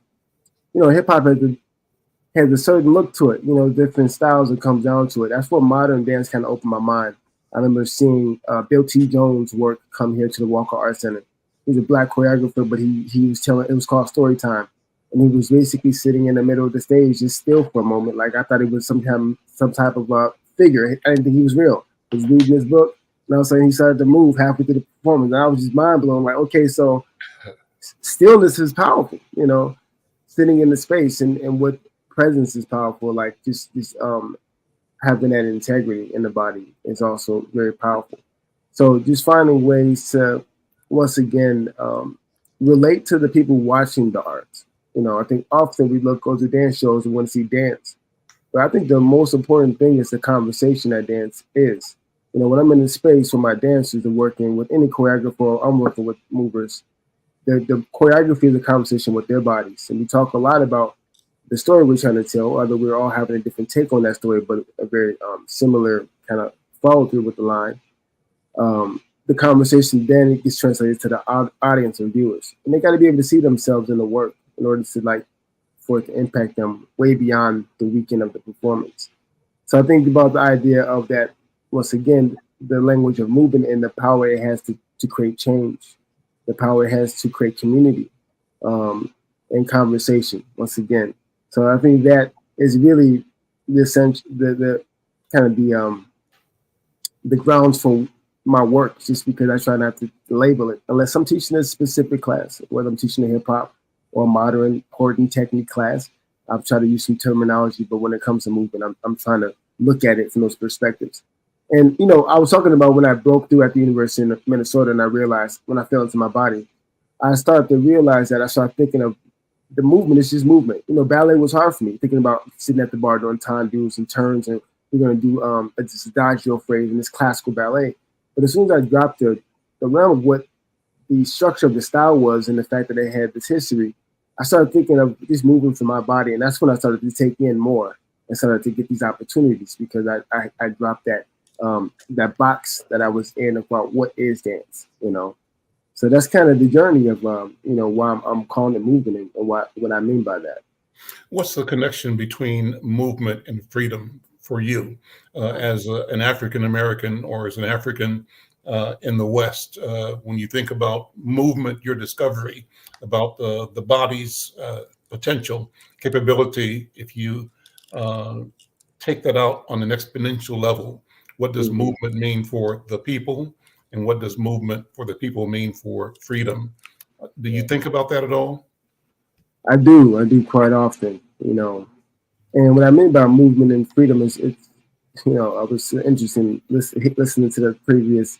hip hop has a certain look to it, different styles that comes down to it. That's what modern dance kind of opened my mind. I remember seeing Bill T. Jones' work come here to the Walker Art Center. He's a Black choreographer, but he was telling, it was called Story Time. And he was basically sitting in the middle of the stage, just still for a moment. Like I thought it was some type of figure. I didn't think he was real. He was reading his book, and all of a sudden he started to move halfway through the performance. And I was just mind blown. Like, okay, so stillness is powerful, sitting in the space, and what presence is powerful. Like just having that integrity in the body is also very powerful. So just finding ways to, once again, relate to the people watching the arts. I think often we go to dance shows and want to see dance. But I think the most important thing is the conversation that dance is. When I'm in the space where my dancers are working with any choreographer, I'm working with movers, the choreography is a conversation with their bodies. And we talk a lot about the story we're trying to tell, although we're all having a different take on that story, but a very similar kind of follow through with the line. The conversation then it gets translated to the audience and viewers. And they got to be able to see themselves in the work in order to for it to impact them way beyond the weekend of the performance. So I think about the idea of that, once again, the language of movement and the power it has to create change, the power it has to create community and conversation, once again. So I think that is really the essential, the kind of the grounds for my work, just because I try not to label it, unless I'm teaching a specific class, whether I'm teaching a hip hop or modern chord technique class. I've tried to use some terminology, but when it comes to movement, I'm trying to look at it from those perspectives. And, you know, I was talking about when I broke through at the University of Minnesota, and I realized when I fell into my body, I started to realize that I started thinking of the movement is just movement. You know, ballet was hard for me, thinking about sitting at the bar doing tendu and turns, and we're going to do this adagio phrase and this classical ballet. But as soon as I dropped the realm of what the structure of the style was and the fact that they had this history, I started thinking of these movements in my body. And that's when I started to take in more and started to get these opportunities, because I dropped that box that I was in about what is dance, you know. So that's kind of the journey of, you know, why I'm calling it movement and what I mean by that. What's the connection between movement and freedom for you as an African-American or as an African in the West? When you think about movement, your discovery about the body's potential, capability, if you take that out on an exponential level, what does movement mean for the people? And what does movement for the people mean for freedom? Do you think about that at all? I do quite often, you know. And what I mean by movement and freedom is, it's, you know, I was interested in listening to the previous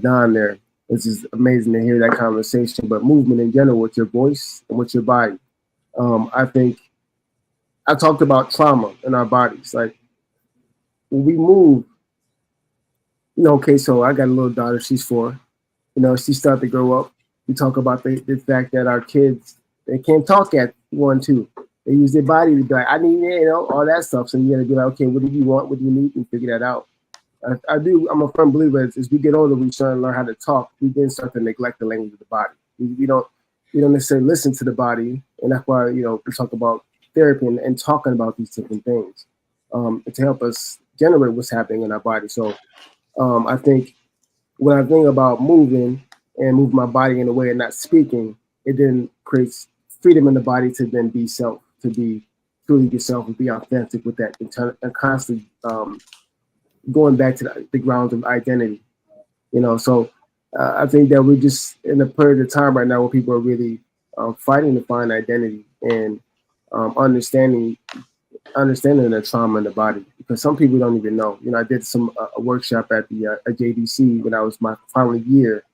Don there. It's just amazing to hear that conversation. But movement in general, with your voice and with your body. I think I talked about trauma in our bodies. Like, when we move, you know, okay, so I got a little daughter, she's 4. You know, she started to grow up. We talk about the fact that our kids, they can't talk at 1, 2. They use their body to be like, I need it, you know, all that stuff. So you gotta be like, okay, what do you want? What do you need? And figure that out. I'm a firm believer as we get older, we start to learn how to talk. We then start to neglect the language of the body. We don't necessarily listen to the body. And that's why, you know, we talk about therapy and talking about these different things to help us generate what's happening in our body. So I think when I think about moving and move my body in a way and not speaking, it then creates freedom in the body to then be self, to be truly yourself and be authentic with that, and constantly going back to the grounds of identity. You know, so I think that we're just in a period of time right now where people are really fighting to find identity and understanding the trauma in the body, because some people don't even know. You know, I did a workshop at the JDC when I was my final year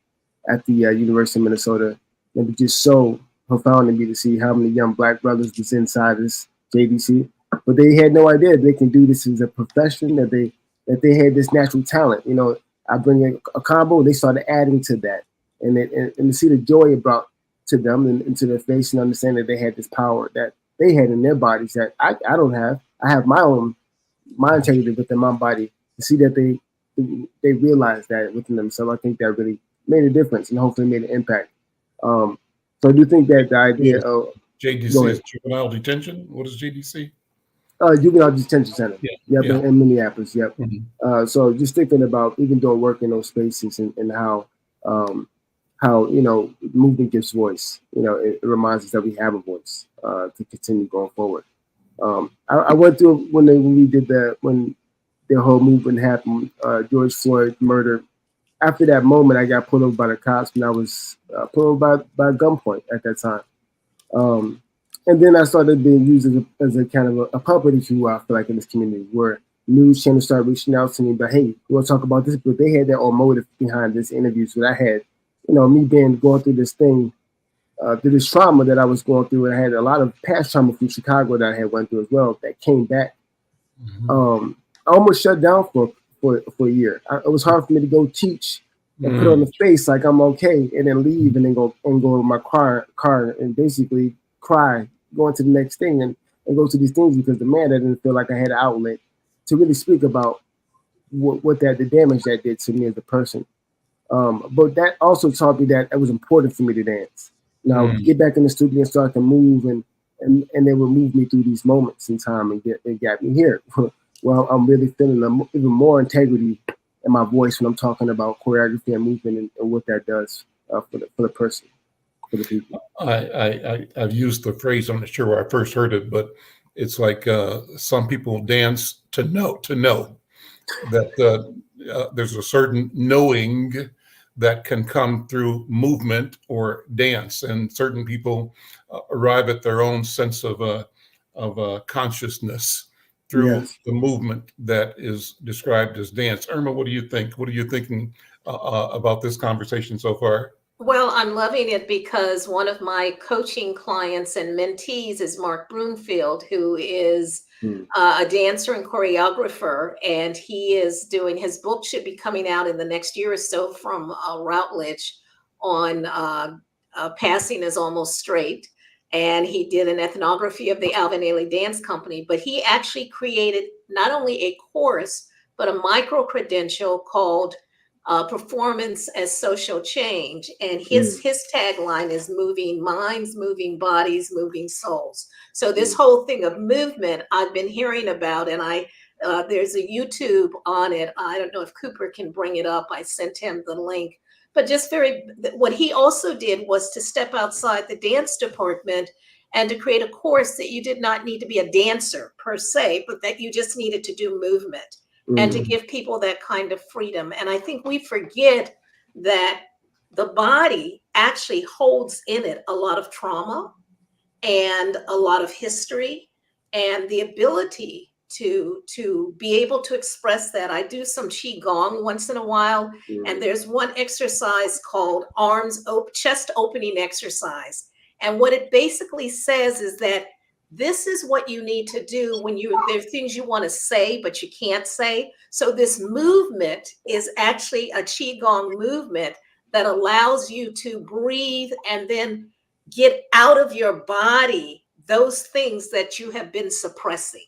at the University of Minnesota. It was just so profound to me to see how many young Black brothers was inside this JDC, but they had no idea they can do this as a profession, that they had this natural talent. You know, I bring in a combo, they started adding to that, and to see the joy it brought to them and to their face, and understand that they had this power that they had in their bodies that I don't have. I have my integrity within my body. To see that they realized that within themselves, I think that really made a difference and hopefully made an impact. So I do think that the idea of JDC is juvenile detention. What is JDC? Juvenile Detention Center. Yeah. Yep, in Minneapolis. Yep. Mm-hmm. So just thinking about even doing work in those spaces and how you know, movement gives voice. You know, it reminds us that we have a voice to continue going forward. I went through when the whole movement happened, George Floyd murder. After that moment, I got pulled over by the cops, and I was pulled over by gunpoint at that time. And then I started being used as a kind of a puppet, if you will, I feel like, in this community, where news channels started reaching out to me, but hey, we want to talk about this, but they had their own motive behind this interview. So I had, you know, me going through this thing, through this trauma that I was going through, and I had a lot of past trauma from Chicago that I had went through as well that came back. I almost shut down for a year. It was hard for me to go teach and put on the face like I'm okay, and then leave and then go to my car and basically cry, going to the next thing and go to these things, because the man, I didn't feel like I had an outlet to really speak about what the damage that did to me as a person. But that also taught me that it was important for me to dance. Now, get back in the studio and start to move, and they would move me through these moments in time and got me here. Well, I'm really feeling even more integrity in my voice when I'm talking about choreography and movement and what that does for the person, for the people. I've used the phrase, I'm not sure where I first heard it, but it's like some people dance to know that there's a certain knowing that can come through movement or dance, and certain people arrive at their own sense of consciousness through Yes. the movement that is described as dance. Irma, what do you think? What are you thinking about this conversation so far? Well, I'm loving it because one of my coaching clients and mentees is Mark Broomfield, who is a dancer and choreographer, and he is doing, his book should be coming out in the next year or so from Routledge on Passing is Almost Straight. And he did an ethnography of the Alvin Ailey Dance Company, but he actually created not only a course, but a micro-credential called Performance as Social Change. And his tagline is moving minds, moving bodies, moving souls. So this whole thing of movement I've been hearing about, and there's a YouTube on it. I don't know if Cooper can bring it up. I sent him the link. But just what he also did was to step outside the dance department and to create a course that you did not need to be a dancer per se, but that you just needed to do movement and to give people that kind of freedom. And I think we forget that the body actually holds in it a lot of trauma and a lot of history, and the ability to be able to express that. I do some Qigong once in a while, and there's one exercise called chest opening exercise. And what it basically says is that this is what you need to do when there's things you want to say, but you can't say. So this movement is actually a Qigong movement that allows you to breathe and then get out of your body those things that you have been suppressing.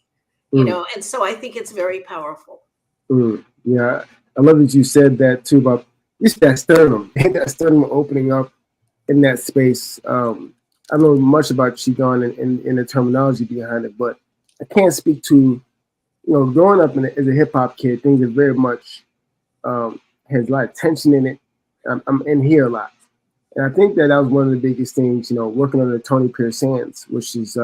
You know, and so I think it's very powerful. Yeah, I love that you said that too about that sternum opening up in that space. I don't know much about Qigong and the terminology behind it, but I can't speak to, growing up as a hip hop kid, things are very much has a lot of tension in it. I'm in here a lot, and I think that was one of the biggest things. Working under Tony Pearce-Sands, which is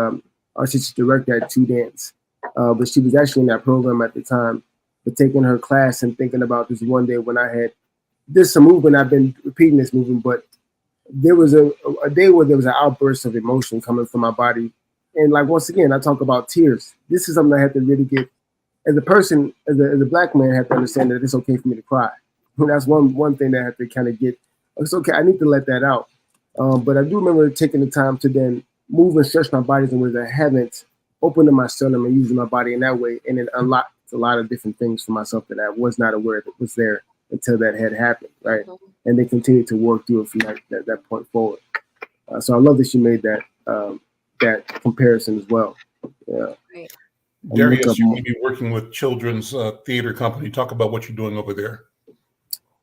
artistic director at Two Dance. But she was actually in that program at the time, but taking her class and thinking about this one day when there's some movement, I've been repeating this movement, but there was a day where there was an outburst of emotion coming from my body. And once again, I talk about tears. This is something I had to really get, as a person, as a Black man, I have to understand that it's okay for me to cry. And that's one thing that I have to kind of get, it's okay, I need to let that out. But I do remember taking the time to then move and stretch my body in ways I haven't, opening my sternum and using my body in that way, and it unlocked a lot of different things for myself that I was not aware that was there until that had happened, right? And they continued to work through it from that point forward. So I love that you made that comparison as well. Yeah. Right. Darrius, you may be working with Children's Theater Company. Talk about what you're doing over there.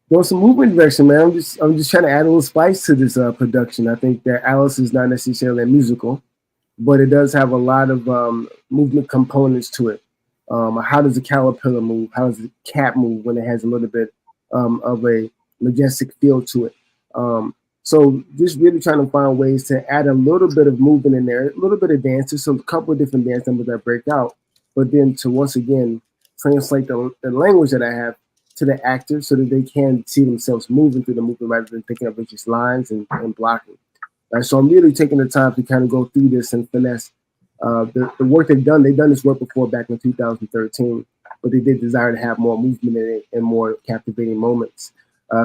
Well, some movement direction, man. I'm just trying to add a little spice to this production. I think that Alice is not necessarily a musical, but it does have a lot of movement components to it. How does a caterpillar move? How does a cat move when it has a little bit of a majestic feel to it? So just really trying to find ways to add a little bit of movement in there, a little bit of dances, so a couple of different dance numbers that break out, but then to once again translate the language that I have to the actors so that they can see themselves moving through the movement rather than thinking of it just lines and blocking. Right, so I'm really taking the time to kind of go through this and finesse the work they've done. They've done this work before back in 2013, but they did desire to have more movement in it and more captivating moments.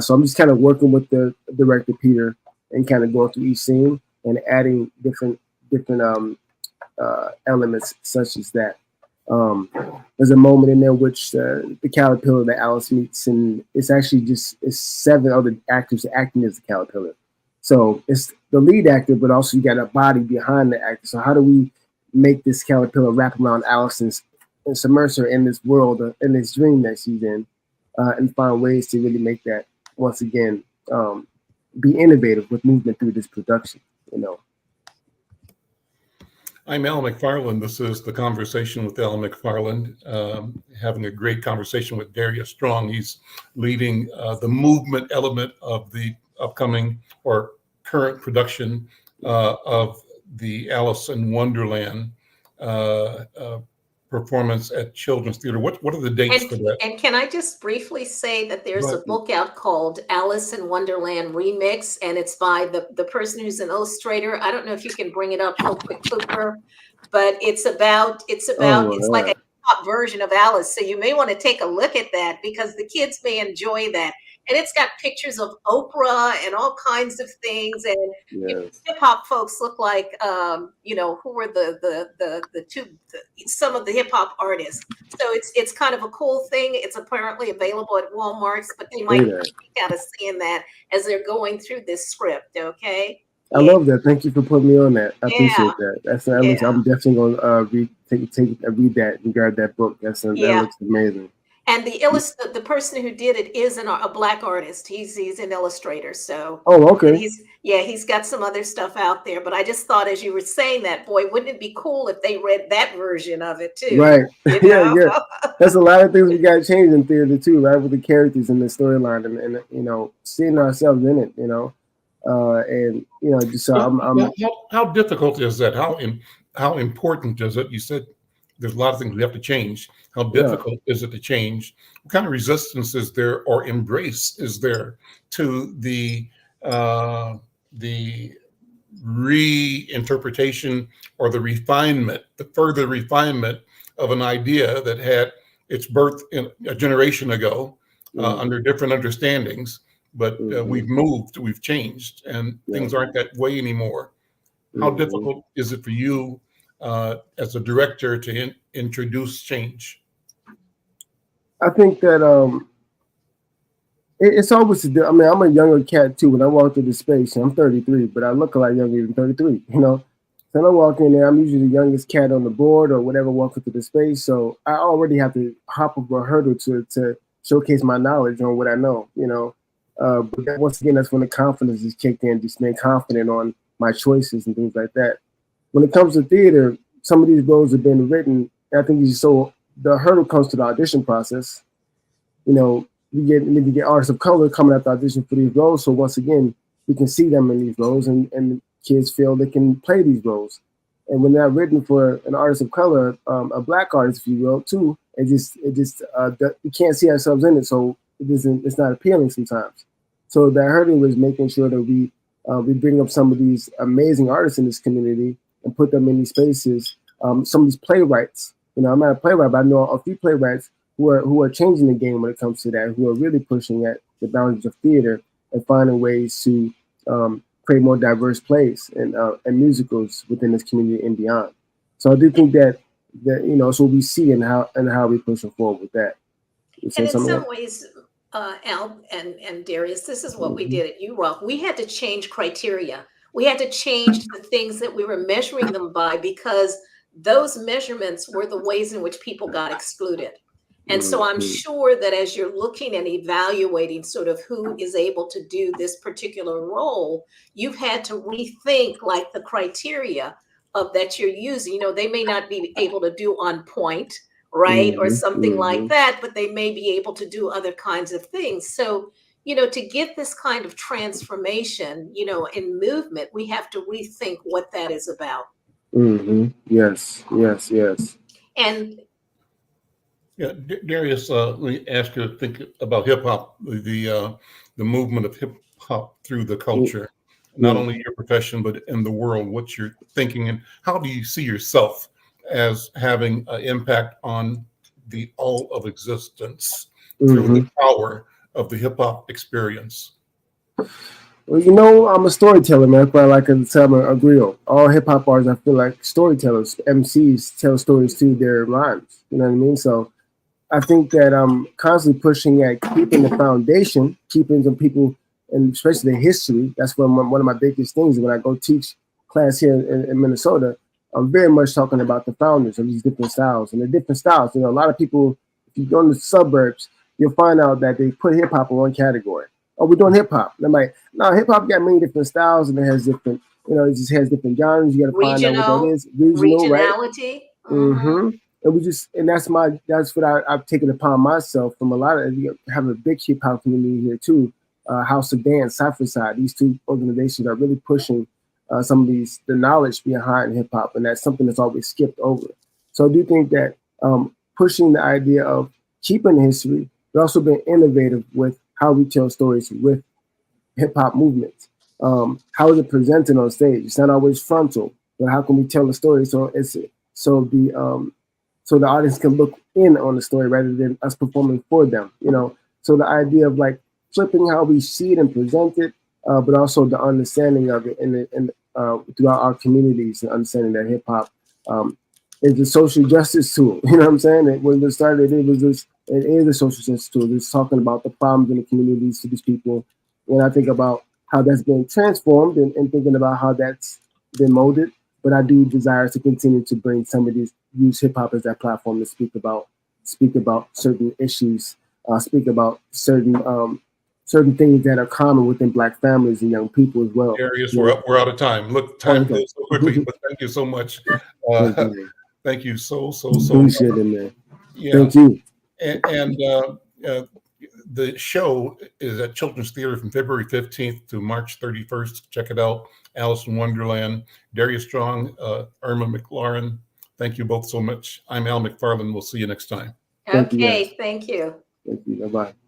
So I'm just kind of working with the director, Peter, and kind of going through each scene and adding different elements such as that. There's a moment in there which the caterpillar that Alice meets, and it's actually it's 7 other actors acting as the caterpillar. So it's the lead actor, but also you got a body behind the actor. So how do we make this caterpillar wrap around Alice and submerge her in this world, in this dream that she's in, and find ways to really make that, once again, be innovative with movement through this production, I'm Al McFarlane. This is The Conversation with Al McFarlane, having a great conversation with Darrius Strong. He's leading the movement element of the upcoming or current production of the Alice in Wonderland performance at Children's Theater. What are the dates for that? And can I just briefly say that there's a book out called Alice in Wonderland Remix, and it's by the person who's an illustrator. I don't know if you can bring it up real quick, Cooper, but it's like hop version of Alice. So you may want to take a look at that because the kids may enjoy that. And it's got pictures of Oprah and all kinds of things. And Yes. hip hop folks look like, who were some of the hip hop artists. So it's kind of a cool thing. It's apparently available at Walmart's, but they might be out of seeing that as they're going through this script. Okay. I love that. Thank you for putting me on that. I appreciate that. I'm definitely going to read that and grab that book. That looks amazing. And the person who did it is a Black artist. He's an illustrator. So okay. He's got some other stuff out there. But I just thought as you were saying that, boy, wouldn't it be cool if they read that version of it too? Right. Yeah. That's a lot of things we got to change in theater too, right? With the characters and the storyline and seeing ourselves in it, just how difficult is that? How important is it? You said there's a lot of things we have to change. How difficult is it to change? What kind of resistance is there or embrace is there to the reinterpretation or the further refinement of an idea that had its birth in a generation ago under different understandings? But we've moved, we've changed, and things aren't that way anymore. How difficult is it for you as a director to introduce change? I think that it's always, I'm a younger cat too. When I walk through the space, I'm 33, but I look a lot younger than 33, So when I walk in there, I'm usually the youngest cat on the board or whatever walking through the space. So I already have to hop over a hurdle to showcase my knowledge on what I know, But then once again, that's when the confidence is kicked in, just being confident on my choices and things like that. When it comes to theater, some of these roles have been written. I think the hurdle comes to the audition process. You get artists of color coming out the audition for these roles. So once again, we can see them in these roles, and the kids feel they can play these roles. And when they're written for an artist of color, a Black artist, if you will, too, we can't see ourselves in it. So it's not appealing sometimes. So that hurdle is making sure that we bring up some of these amazing artists in this community and put them in these spaces. Some of these playwrights, I'm not a playwright, but I know a few playwrights who are changing the game when it comes to that, who are really pushing at the boundaries of theater and finding ways to create more diverse plays and musicals within this community and beyond. So I do think that so we see and how we push forward with that. And in some ways, Al and Darrius, this is what we did at UROC. We had to change criteria. We had to change the things that we were measuring them by because those measurements were the ways in which people got excluded. And so I'm sure that as you're looking and evaluating sort of who is able to do this particular role, you've had to rethink like the criteria of that you're using. They may not be able to do on point, right? Or something like that, but they may be able to do other kinds of things. So, to get this kind of transformation, in movement, we have to rethink what that is about. Yes. And Darrius, let me ask you to think about hip hop, the movement of hip hop through the culture, not only your profession, but in the world, what you're thinking and how do you see yourself as having an impact on the all of existence through the power of the hip hop experience? Well, I'm a storyteller, man. But I like to tell a grill. All hip hop artists, I feel like storytellers, MCs tell stories through their rhymes. You know what I mean? So I think that I'm constantly pushing at keeping the foundation, keeping some people, and especially the history. That's one of my biggest things. When I go teach class here in Minnesota, I'm very much talking about the founders of these different styles and the different styles. A lot of people, if you go in the suburbs, you'll find out that they put hip hop in one category. Oh, we're doing hip hop. I'm like, no, hip hop got many different styles and it has different, it just has different genres. You got to find out what that is. Regionality. Right? And that's what I've taken upon myself from a lot of, you have a big hip hop community here too. House of Dance, Cypher Side, these two organizations are really pushing some of the knowledge behind hip hop, and that's something that's always skipped over. So I do think that pushing the idea of keeping history, but also being innovative with how we tell stories with hip hop movements. How is it presented on stage? It's not always frontal, but how can we tell the story so so the audience can look in on the story rather than us performing for them, you know. So the idea of like flipping how we see it and present it, but also the understanding of it and throughout our communities, and understanding that hip hop is a social justice tool. You know what I'm saying? When it started, it is a social justice tool. It's talking about the problems in the communities to these people. And I think about how that's been transformed and thinking about how that's been molded. But I do desire to continue to bring some of these, use hip hop as that platform to speak about certain issues, speak about certain things that are common within Black families and young people as well. Darrius, we're out of time. Look, time goes so quickly, but thank you so much. Thank you so Appreciate much. it, man. Yeah. Thank you. And the show is at Children's Theater from February 15th to March 31st. Check it out. Alice in Wonderland, Darrius Strong, Irma McClaurin. Thank you both so much. I'm Al McFarlane. We'll see you next time. Thank you, Okay, guys. thank you. Thank you. Bye-bye.